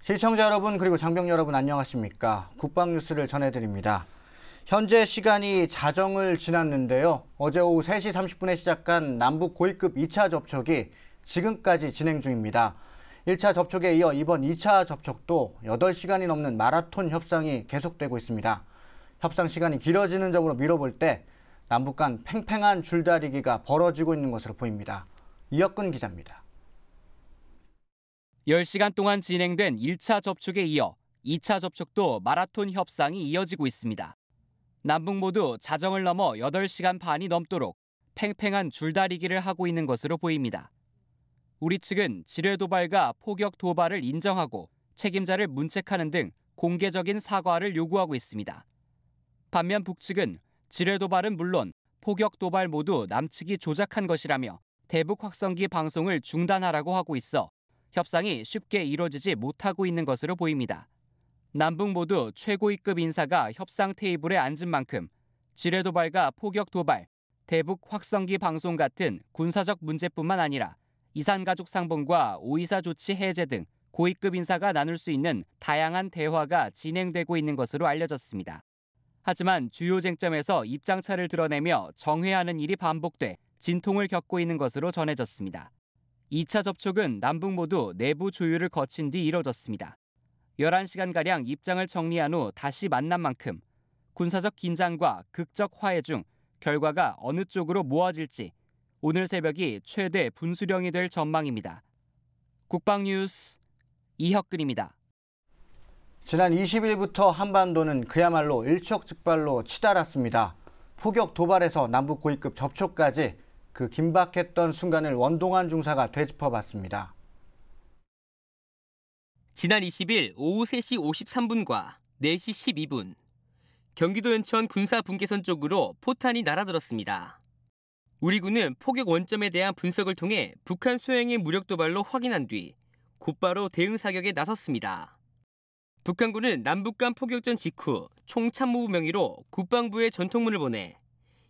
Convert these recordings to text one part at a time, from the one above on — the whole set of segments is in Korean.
시청자 여러분 그리고 장병 여러분 안녕하십니까? 국방뉴스를 전해드립니다. 현재 시간이 자정을 지났는데요. 어제 오후 3시 30분에 시작한 남북 고위급 2차 접촉이 지금까지 진행 중입니다. 1차 접촉에 이어 이번 2차 접촉도 8시간이 넘는 마라톤 협상이 계속되고 있습니다. 협상 시간이 길어지는 점으로 미뤄볼 때 남북 간 팽팽한 줄다리기가 벌어지고 있는 것으로 보입니다. 이혁근 기자입니다. 10시간 동안 진행된 1차 접촉에 이어 2차 접촉도 마라톤 협상이 이어지고 있습니다. 남북 모두 자정을 넘어 8시간 반이 넘도록 팽팽한 줄다리기를 하고 있는 것으로 보입니다. 우리 측은 지뢰 도발과 포격 도발을 인정하고 책임자를 문책하는 등 공개적인 사과를 요구하고 있습니다. 반면 북측은 지뢰 도발은 물론 포격 도발 모두 남측이 조작한 것이라며 대북 확성기 방송을 중단하라고 하고 있어 협상이 쉽게 이뤄지지 못하고 있는 것으로 보입니다. 남북 모두 최고위급 인사가 협상 테이블에 앉은 만큼 지뢰 도발과 포격 도발, 대북 확성기 방송 같은 군사적 문제뿐만 아니라 이산가족 상봉과 오이사 조치 해제 등 고위급 인사가 나눌 수 있는 다양한 대화가 진행되고 있는 것으로 알려졌습니다. 하지만 주요 쟁점에서 입장차를 드러내며 정회하는 일이 반복돼 진통을 겪고 있는 것으로 전해졌습니다. 2차 접촉은 남북 모두 내부 조율을 거친 뒤 이뤄졌습니다. 11시간가량 입장을 정리한 후 다시 만난 만큼 군사적 긴장과 극적 화해 중 결과가 어느 쪽으로 모아질지 오늘 새벽이 최대 분수령이 될 전망입니다. 국방뉴스 이혁근입니다. 지난 20일부터 한반도는 그야말로 일촉즉발로 치달았습니다. 포격 도발에서 남북 고위급 접촉까지 그 긴박했던 순간을 원동환 중사가 되짚어봤습니다. 지난 20일 오후 3시 53분과 4시 12분 경기도 연천 군사분계선 쪽으로 포탄이 날아들었습니다. 우리 군은 포격 원점에 대한 분석을 통해 북한 소행의 무력 도발로 확인한 뒤 곧바로 대응 사격에 나섰습니다. 북한군은 남북 간 포격전 직후 총참모부 명의로 국방부에 전통문을 보내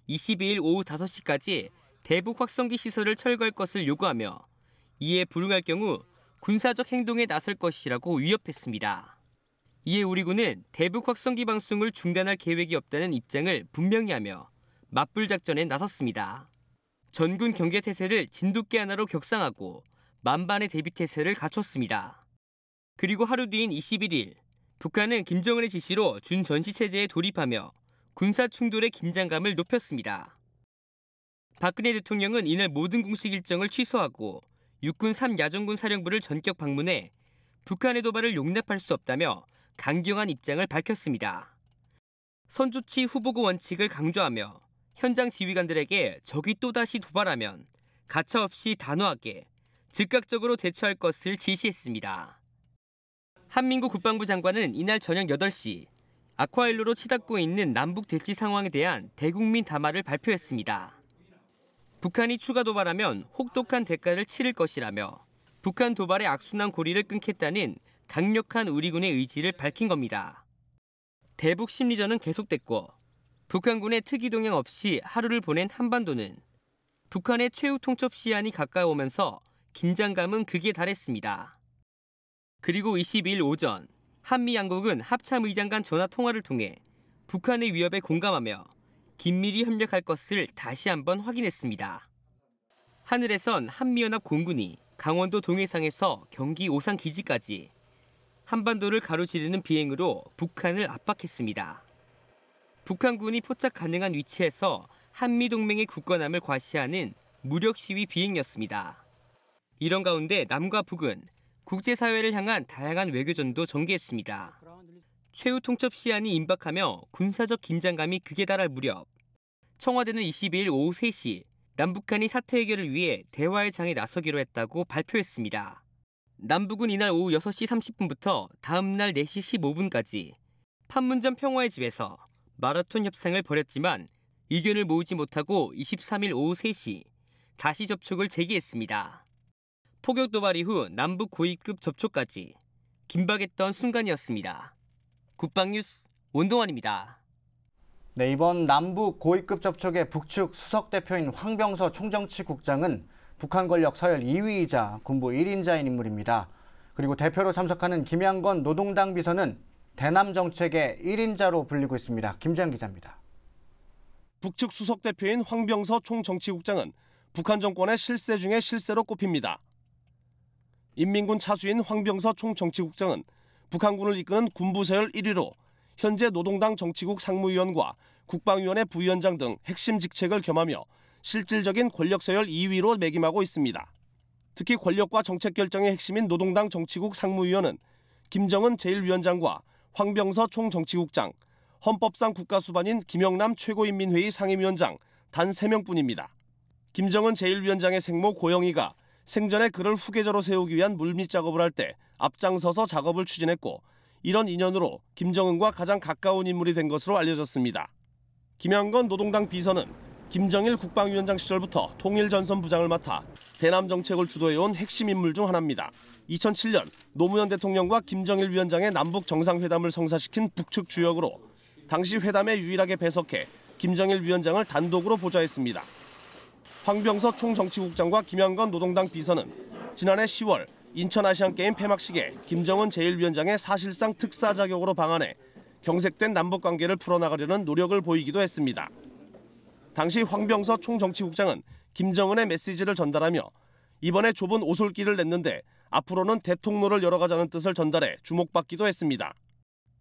22일 오후 5시까지 대북 확성기 시설을 철거할 것을 요구하며 이에 불응할 경우 군사적 행동에 나설 것이라고 위협했습니다. 이에 우리 군은 대북 확성기 방송을 중단할 계획이 없다는 입장을 분명히 하며 맞불 작전에 나섰습니다. 전군 경계태세를 진돗개 하나로 격상하고 만반의 대비태세를 갖췄습니다. 그리고 하루 뒤인 21일 북한은 김정은의 지시로 준전시체제에 돌입하며 군사 충돌의 긴장감을 높였습니다. 박근혜 대통령은 이날 모든 공식 일정을 취소하고 육군 3야전군 사령부를 전격 방문해 북한의 도발을 용납할 수 없다며 강경한 입장을 밝혔습니다. 선조치 후보고 원칙을 강조하며 현장 지휘관들에게 적이 또다시 도발하면 가차없이 단호하게 즉각적으로 대처할 것을 지시했습니다. 한민구 국방부 장관은 이날 저녁 8시 아쿠아일로로 치닫고 있는 남북 대치 상황에 대한 대국민 담화를 발표했습니다. 북한이 추가 도발하면 혹독한 대가를 치를 것이라며 북한 도발의 악순환 고리를 끊겠다는 강력한 우리 군의 의지를 밝힌 겁니다. 대북 심리전은 계속됐고 북한군의 특이 동향 없이 하루를 보낸 한반도는 북한의 최후 통첩 시한이 가까워오면서 긴장감은 극에 달했습니다. 그리고 22일 오전 한미 양국은 합참의장 간 전화 통화를 통해 북한의 위협에 공감하며 긴밀히 협력할 것을 다시 한번 확인했습니다. 하늘에선 한미연합 공군이 강원도 동해상에서 경기 오산 기지까지 한반도를 가로지르는 비행으로 북한을 압박했습니다. 북한군이 포착 가능한 위치에서 한미동맹의 굳건함을 과시하는 무력 시위 비행이었습니다. 이런 가운데 남과 북은 국제사회를 향한 다양한 외교전도 전개했습니다. 최후 통첩 시한이 임박하며 군사적 긴장감이 극에 달할 무렵 청와대는 22일 오후 3시 남북한이 사태 해결을 위해 대화의 장에 나서기로 했다고 발표했습니다. 남북은 이날 오후 6시 30분부터 다음 날 4시 15분까지 판문점 평화의 집에서 마라톤 협상을 벌였지만 의견을 모으지 못하고 23일 오후 3시 다시 접촉을 재개했습니다. 포격 도발 이후 남북 고위급 접촉까지 긴박했던 순간이었습니다. 국방뉴스 원동환입니다. 네, 이번 남북 고위급 접촉의 북측 수석 대표인 황병서 총정치국장은 북한 권력 서열 2위이자 군부 1인자인 인물입니다. 그리고 대표로 참석하는 김양건 노동당 비서는 대남 정책의 1인자로 불리고 있습니다. 김재현 기자입니다. 북측 수석 대표인 황병서 총정치국장은 북한 정권의 실세 중에 실세로 꼽힙니다. 인민군 차수인 황병서 총정치국장은 북한군을 이끄는 군부 서열 1위로 현재 노동당 정치국 상무위원과 국방위원회 부위원장 등 핵심 직책을 겸하며 실질적인 권력 서열 2위로 매김하고 있습니다. 특히 권력과 정책 결정의 핵심인 노동당 정치국 상무위원은 김정은 제1위원장과 황병서 총정치국장, 헌법상 국가수반인 김영남 최고인민회의 상임위원장 단 3명뿐입니다. 김정은 제1위원장의 생모 고영희가 생전에 그를 후계자로 세우기 위한 물밑 작업을 할 때 앞장서서 작업을 추진했고 이런 인연으로 김정은과 가장 가까운 인물이 된 것으로 알려졌습니다. 김양건 노동당 비서는 김정일 국방위원장 시절부터 통일전선부장을 맡아 대남 정책을 주도해온 핵심 인물 중 하나입니다. 2007년 노무현 대통령과 김정일 위원장의 남북 정상회담을 성사시킨 북측 주역으로 당시 회담에 유일하게 배석해 김정일 위원장을 단독으로 보좌했습니다. 황병서 총정치국장과 김양건 노동당 비서는 지난해 10월 인천 아시안게임 폐막식에 김정은 제1위원장의 사실상 특사 자격으로 방한해 경색된 남북관계를 풀어나가려는 노력을 보이기도 했습니다. 당시 황병서 총정치국장은 김정은의 메시지를 전달하며 이번에 좁은 오솔길을 냈는데 앞으로는 대통로를 열어가자는 뜻을 전달해 주목받기도 했습니다.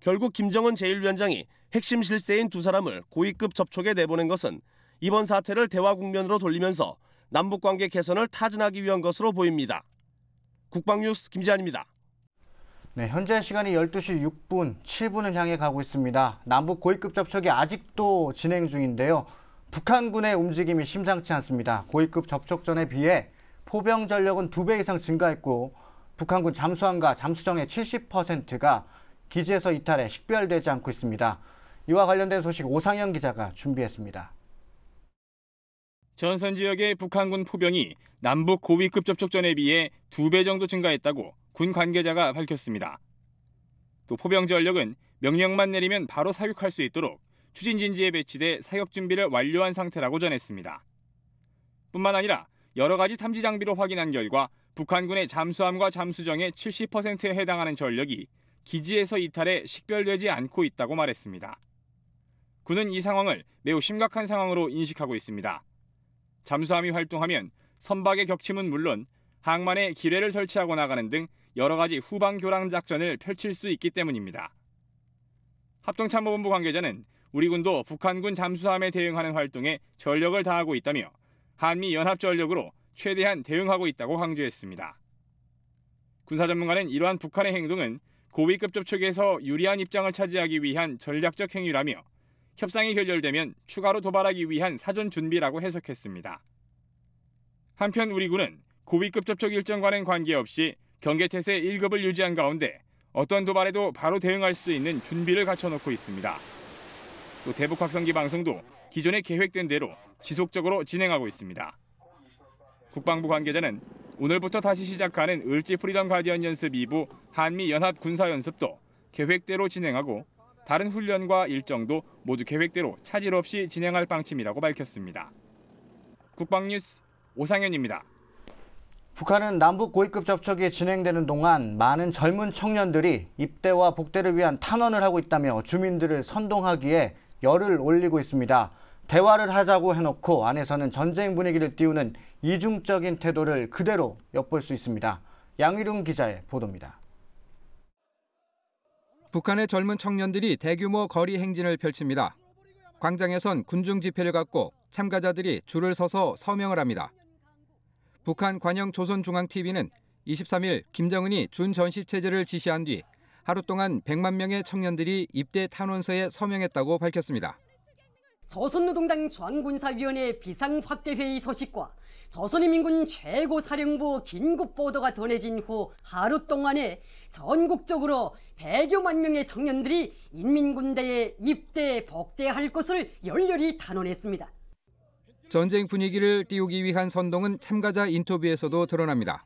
결국 김정은 제1위원장이 핵심 실세인 두 사람을 고위급 접촉에 내보낸 것은 이번 사태를 대화 국면으로 돌리면서 남북관계 개선을 타진하기 위한 것으로 보입니다. 국방뉴스 김재한입니다. 네, 현재 시간이 12시 6분, 7분을 향해 가고 있습니다. 남북 고위급 접촉이 아직도 진행 중인데요. 북한군의 움직임이 심상치 않습니다. 고위급 접촉 전에 비해 포병 전력은 2배 이상 증가했고 북한군 잠수함과 잠수정의 70%가 기지에서 이탈해 식별되지 않고 있습니다. 이와 관련된 소식 오상현 기자가 준비했습니다. 전선 지역의 북한군 포병이 남북 고위급 접촉 전에 비해 2배 정도 증가했다고 군 관계자가 밝혔습니다. 또 포병 전력은 명령만 내리면 바로 사격할 수 있도록 추진진지에 배치돼 사격 준비를 완료한 상태라고 전했습니다. 뿐만 아니라 여러 가지 탐지 장비로 확인한 결과 북한군의 잠수함과 잠수정의 70%에 해당하는 전력이 기지에서 이탈해 식별되지 않고 있다고 말했습니다. 군은 이 상황을 매우 심각한 상황으로 인식하고 있습니다. 잠수함이 활동하면 선박의 격침은 물론 항만에 기뢰를 설치하고 나가는 등 여러 가지 후방 교란 작전을 펼칠 수 있기 때문입니다. 합동참모본부 관계자는 우리 군도 북한군 잠수함에 대응하는 활동에 전력을 다하고 있다며 한미 연합전력으로 최대한 대응하고 있다고 강조했습니다. 군사 전문가는 이러한 북한의 행동은 고위급 접촉에서 유리한 입장을 차지하기 위한 전략적 행위라며 협상이 결렬되면 추가로 도발하기 위한 사전 준비라고 해석했습니다. 한편 우리 군은 고위급 접촉 일정과는 관계없이 경계태세 1급을 유지한 가운데 어떤 도발에도 바로 대응할 수 있는 준비를 갖춰놓고 있습니다. 또 대북 확성기 방송도 기존에 계획된 대로 지속적으로 진행하고 있습니다. 국방부 관계자는 오늘부터 다시 시작하는 을지 프리덤 가디언 연습 2부 한미 연합 군사 연습도 계획대로 진행하고 다른 훈련과 일정도 모두 계획대로 차질 없이 진행할 방침이라고 밝혔습니다. 국방뉴스 오상현입니다. 북한은 남북 고위급 접촉이 진행되는 동안 많은 젊은 청년들이 입대와 복대를 위한 탄원을 하고 있다며 주민들을 선동하기에 열을 올리고 있습니다. 대화를 하자고 해놓고 안에서는 전쟁 분위기를 띄우는 이중적인 태도를 그대로 엿볼 수 있습니다. 양희룡 기자의 보도입니다. 북한의 젊은 청년들이 대규모 거리 행진을 펼칩니다. 광장에선 군중 지폐를 갖고 참가자들이 줄을 서서 서명을 합니다. 북한 관영 조선중앙TV는 23일 김정은이 준 전시체제를 지시한 뒤 하루 동안 100만 명의 청년들이 입대 탄원서에 서명했다고 밝혔습니다. 조선노동당 중앙군사위원회 비상확대회의 소식과 조선인민군 최고사령부 긴급보도가 전해진 후 하루 동안에 전국적으로 100여만 명의 청년들이 인민군대에 입대, 복대할 것을 열렬히 탄원했습니다. 전쟁 분위기를 띄우기 위한 선동은 참가자 인터뷰에서도 드러납니다.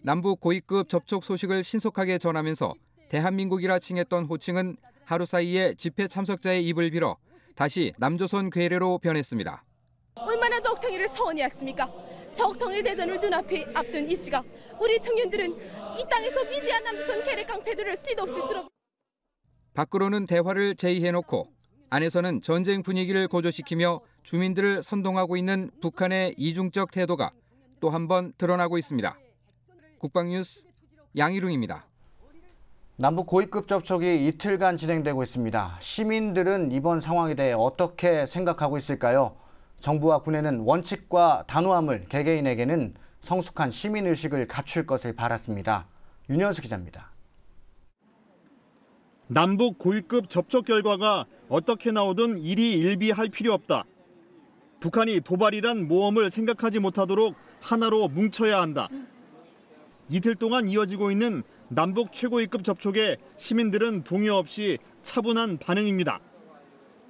남북 고위급 접촉 소식을 신속하게 전하면서 대한민국이라 칭했던 호칭은 하루 사이에 집회 참석자의 입을 빌어 다시 남조선 괴뢰로 변했습니다. 얼마나 적통일을 서원히 했습니까? 적통일 대전을 눈앞에 앞둔 이 시각, 우리 청년들은 이 땅에서 미지한 남조선 괴뢰 깡패들을 씨도 없이 쓸어. 밖으로는 대화를 제의해놓고 안에서는 전쟁 분위기를 고조시키며 주민들을 선동하고 있는 북한의 이중적 태도가 또 한 번 드러나고 있습니다. 국방뉴스 양희룡입니다. 남북 고위급 접촉이 이틀간 진행되고 있습니다. 시민들은 이번 상황에 대해 어떻게 생각하고 있을까요? 정부와 군에는 원칙과 단호함을 개개인에게는 성숙한 시민의식을 갖출 것을 바랐습니다. 윤현수 기자입니다. 남북 고위급 접촉 결과가 어떻게 나오든 일희일비할 필요 없다. 북한이 도발이란 모험을 생각하지 못하도록 하나로 뭉쳐야 한다. 이틀 동안 이어지고 있는 남북 최고위급 접촉에 시민들은 동의 없이 차분한 반응입니다.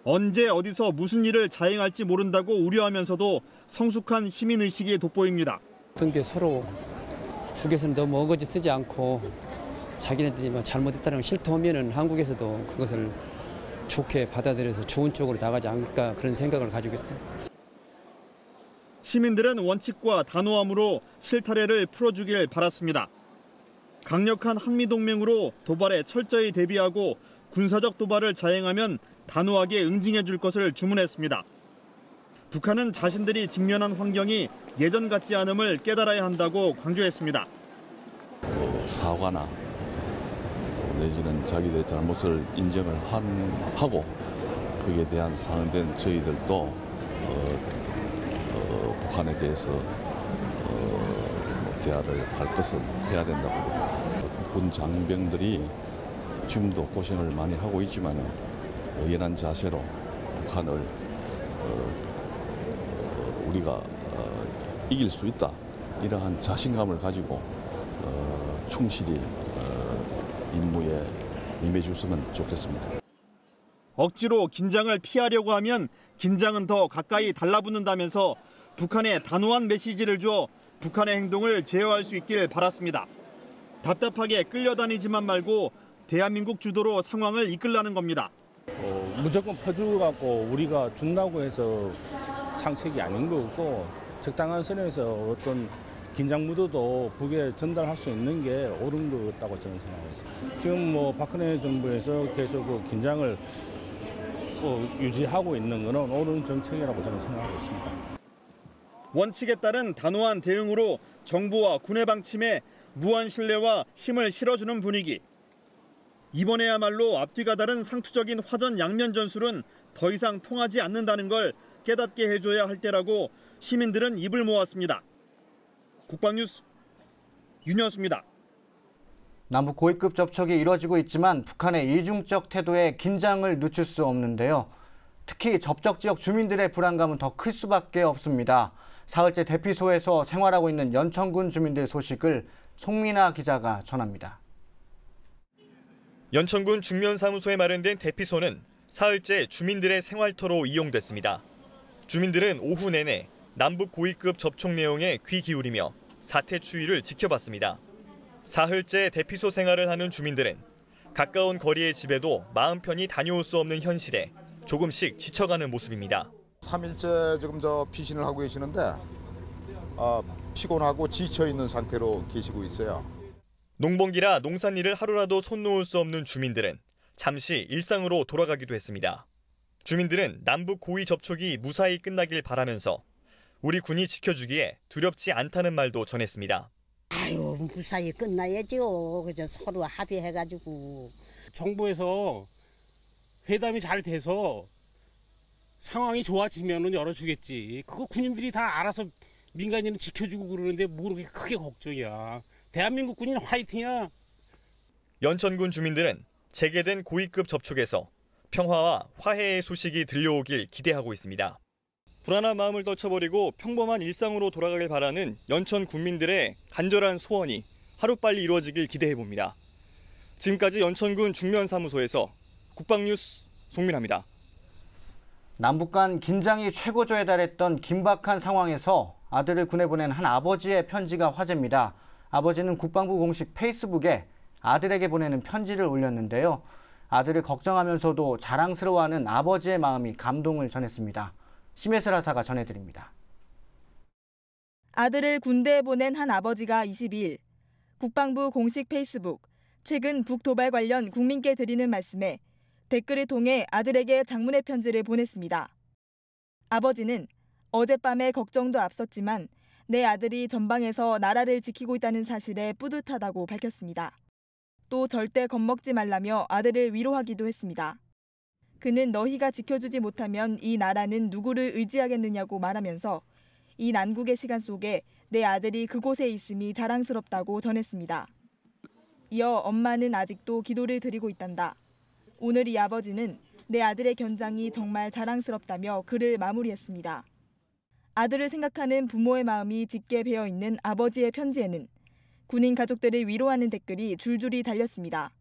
언제 어디서 무슨 일을 자행할지 모른다고 우려하면서도 성숙한 시민의식이 돋보입니다. 어떤 게 서로 북에서는 너무 어거지 쓰지 않고 자기네들이 잘못했다는 걸 실토하면은 한국에서도 그것을 좋게 받아들여서 좋은 쪽으로 나가지 않을까 그런 생각을 가지고 있어요. 시민들은 원칙과 단호함으로 실타래를 풀어주길 바랐습니다. 강력한 한미동맹으로 도발에 철저히 대비하고 군사적 도발을 자행하면 단호하게 응징해 줄 것을 주문했습니다. 북한은 자신들이 직면한 환경이 예전 같지 않음을 깨달아야 한다고 강조했습니다. 사과나 내지는 자기들의 잘못을 인정을 하고 그에 대한 상응된 저희들도 북한에 대해서 대화를 할 것은 해야 된다고 봅니다. 군 장병들이 지금도 고생을 많이 하고 있지만 의연한 자세로 북한을 우리가 이길 수 있다. 이러한 자신감을 가지고 충실히 임무에 임해줬으면 좋겠습니다. 억지로 긴장을 피하려고 하면 긴장은 더 가까이 달라붙는다면서 북한에 단호한 메시지를 줘 북한의 행동을 제어할 수 있길 바랐습니다. 답답하게 끌려다니지만 말고 대한민국 주도로 상황을 이끌라는 겁니다. 무조건 퍼주갖고 우리가 준다고 해서 상책이 아닌 거고 적당한 선에서 어떤 긴장 무드도 북에 전달할 수 있는 게 옳은 것 같다고 저는 생각했습니다. 지금 박근혜 정부에서 계속 그 긴장을 유지하고 있는 것은 옳은 정책이라고 저는 생각하고 있습니다. 원칙에 따른 단호한 대응으로 정부와 군의 방침에 무한 신뢰와 힘을 실어주는 분위기. 이번에야말로 앞뒤가 다른 상투적인 화전 양면 전술은 더 이상 통하지 않는다는 걸 깨닫게 해줘야 할 때라고 시민들은 입을 모았습니다. 국방뉴스 윤현수입니다. 남북 고위급 접촉이 이뤄지고 있지만 북한의 이중적 태도에 긴장을 늦출 수 없는데요. 특히 접촉 지역 주민들의 불안감은 더 클 수밖에 없습니다. 사흘째 대피소에서 생활하고 있는 연천군 주민들 소식을 송민아 기자가 전합니다. 연천군 중면사무소에 마련된 대피소는 사흘째 주민들의 생활터로 이용됐습니다. 주민들은 오후 내내 남북 고위급 접촉 내용에 귀 기울이며 사태 추이를 지켜봤습니다. 사흘째 대피소 생활을 하는 주민들은 가까운 거리의 집에도 마음 편히 다녀올 수 없는 현실에 조금씩 지쳐가는 모습입니다. 3일째 지금 피신을 하고 계시는데 피곤하고 지쳐있는 상태로 계시고 있어요. 농번기라 농산일을 하루라도 손 놓을 수 없는 주민들은 잠시 일상으로 돌아가기도 했습니다. 주민들은 남북 고위 접촉이 무사히 끝나길 바라면서 우리 군이 지켜주기에 두렵지 않다는 말도 전했습니다. 아유, 무사히 끝나야죠. 그저 서로 합의해가지고. 정부에서 회담이 잘 돼서 상황이 좋아지면은 열어주겠지. 그거 군인들이 다 알아서 민간인은 지켜주고 그러는데 뭐 그렇게 크게 걱정이야. 대한민국 군인 화이팅이야. 연천군 주민들은 재개된 고위급 접촉에서 평화와 화해의 소식이 들려오길 기대하고 있습니다. 불안한 마음을 떨쳐버리고 평범한 일상으로 돌아가길 바라는 연천 군민들의 간절한 소원이 하루빨리 이루어지길 기대해봅니다. 지금까지 연천군 중면사무소에서 국방뉴스 송민아입니다. 남북 간 긴장이 최고조에 달했던 긴박한 상황에서 아들을 군에 보낸 한 아버지의 편지가 화제입니다. 아버지는 국방부 공식 페이스북에 아들에게 보내는 편지를 올렸는데요. 아들을 걱정하면서도 자랑스러워하는 아버지의 마음이 감동을 전했습니다. 심혜슬 하사가 전해드립니다. 아들을 군대에 보낸 한 아버지가 22일 국방부 공식 페이스북 최근 북도발 관련 국민께 드리는 말씀에 댓글을 통해 아들에게 장문의 편지를 보냈습니다. 아버지는 어젯밤에 걱정도 앞섰지만 내 아들이 전방에서 나라를 지키고 있다는 사실에 뿌듯하다고 밝혔습니다. 또 절대 겁먹지 말라며 아들을 위로하기도 했습니다. 그는 너희가 지켜주지 못하면 이 나라는 누구를 의지하겠느냐고 말하면서 이 난국의 시간 속에 내 아들이 그곳에 있음이 자랑스럽다고 전했습니다. 이어 엄마는 아직도 기도를 드리고 있단다. 오늘 이 아버지는 내 아들의 견장이 정말 자랑스럽다며 글을 마무리했습니다. 아들을 생각하는 부모의 마음이 짙게 배어있는 아버지의 편지에는 군인 가족들을 위로하는 댓글이 줄줄이 달렸습니다.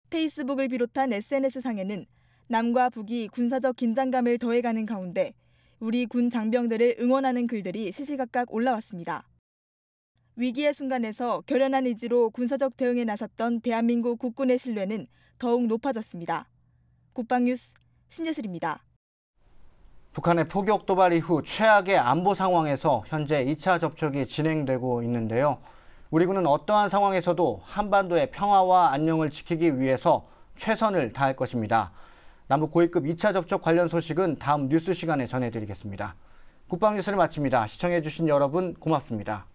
페이스북을 비롯한 SNS상에는 남과 북이 군사적 긴장감을 더해가는 가운데 우리 군 장병들을 응원하는 글들이 시시각각 올라왔습니다. 위기의 순간에서 결연한 의지로 군사적 대응에 나섰던 대한민국 국군의 신뢰는 더욱 높아졌습니다. 국방뉴스 심예슬입니다. 북한의 포격 도발 이후 최악의 안보 상황에서 현재 2차 접촉이 진행되고 있는데요. 우리 군은 어떠한 상황에서도 한반도의 평화와 안녕을 지키기 위해서 최선을 다할 것입니다. 남북 고위급 2차 접촉 관련 소식은 다음 뉴스 시간에 전해드리겠습니다. 국방뉴스를 마칩니다. 시청해주신 여러분 고맙습니다.